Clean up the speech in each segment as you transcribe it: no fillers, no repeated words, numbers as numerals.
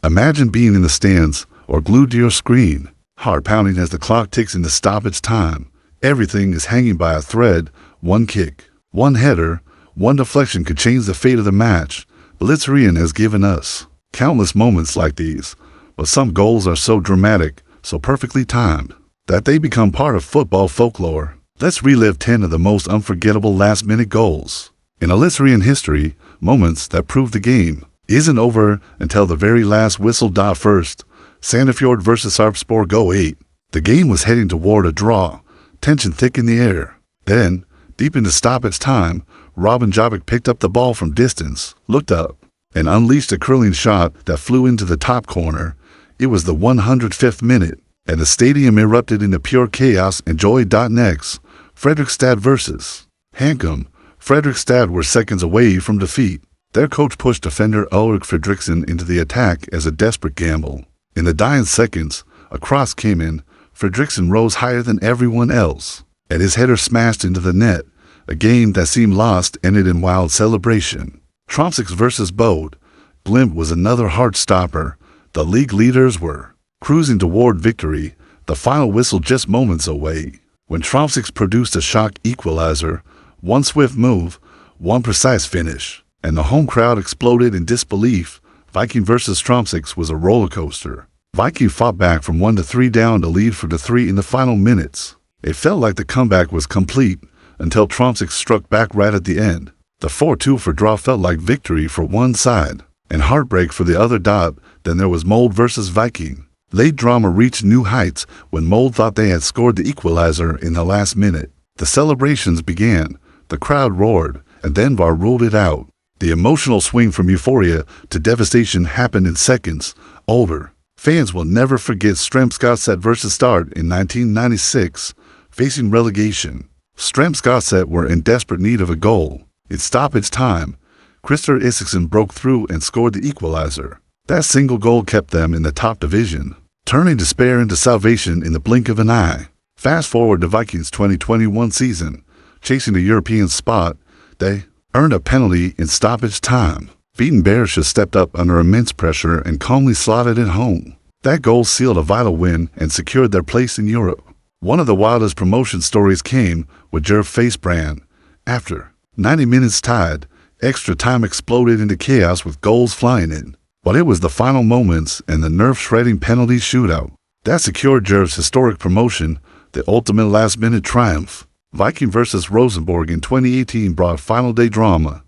Imagine being in the stands or glued to your screen, heart pounding as the clock ticks into stoppage time. Everything is hanging by a thread. One kick, one header, one deflection could change the fate of the match. Eliteserien has given us countless moments like these, but some goals are so dramatic, so perfectly timed, that they become part of football folklore. Let's relive 10 of the most unforgettable last-minute goals in Eliteserien history, moments that prove the game isn't over until the very last whistle. First, Sandefjord vs Sarpsborg 08. The game was heading toward a draw, tension thick in the air. Then, deep into stoppage time, Robin Dzabic picked up the ball from distance, looked up, and unleashed a curling shot that flew into the top corner. It was the 105th minute, and the stadium erupted into pure chaos and joy. Next, Fredrikstad vs Hankum. Fredrikstad were seconds away from defeat. Their coach pushed defender Ulrik Fredriksen into the attack as a desperate gamble. In the dying seconds, a cross came in. Fredriksen rose higher than everyone else, and his header smashed into the net. A game that seemed lost ended in wild celebration. Tromsø vs Bode. Glimp was another heart-stopper. The league leaders were cruising toward victory, the final whistle just moments away, when Tromsø produced a shock equalizer. One swift move, one precise finish, and the home crowd exploded in disbelief. Viking vs Tromsø was a roller coaster. Viking fought back from 1-3 down to lead for the 3 in the final minutes. It felt like the comeback was complete until Tromsø struck back right at the end. The 4-2 for draw felt like victory for one side and heartbreak for the other. Then there was Molde vs Viking. Late drama reached new heights when Molde thought they had scored the equalizer in the last minute. The celebrations began, the crowd roared, and then VAR ruled it out. The emotional swing from euphoria to devastation happened in seconds. Over. Fans will never forget Strømsgodset vs Start in 1996, facing relegation. Strømsgodset were in desperate need of a goal. In stoppage time, Christer Isaksen broke through and scored the equalizer. That single goal kept them in the top division, turning despair into salvation in the blink of an eye. Fast forward to Vikings' 2021 season. Chasing a European spot, they earned a penalty in stoppage time. Beaten Berisha stepped up under immense pressure and calmly slotted it home. That goal sealed a vital win and secured their place in Europe. One of the wildest promotion stories came with Jerv Facebrand. After 90 minutes tied, extra time exploded into chaos with goals flying in. But it was the final moments and the nerve-shredding penalty shootout that secured Jerv's historic promotion, the ultimate last-minute triumph. Viking vs Rosenborg in 2018 brought final day drama.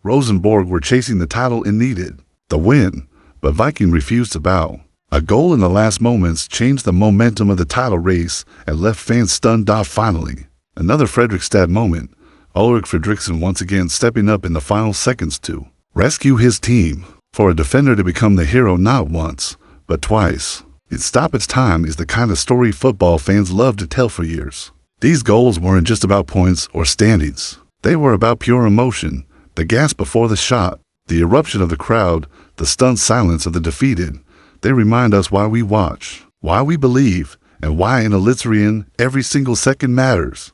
Rosenborg were chasing the title and needed the win, but Viking refused to bow. A goal in the last moments changed the momentum of the title race and left fans stunned. Finally, another Fredrikstad moment. Ulrik Fredriksen once again stepping up in the final seconds to rescue his team. For a defender to become the hero not once, but twice, in stoppage time is the kind of story football fans love to tell for years. These goals weren't just about points or standings. They were about pure emotion, the gasp before the shot, the eruption of the crowd, the stunned silence of the defeated. They remind us why we watch, why we believe, and why in Eliteserien every single second matters.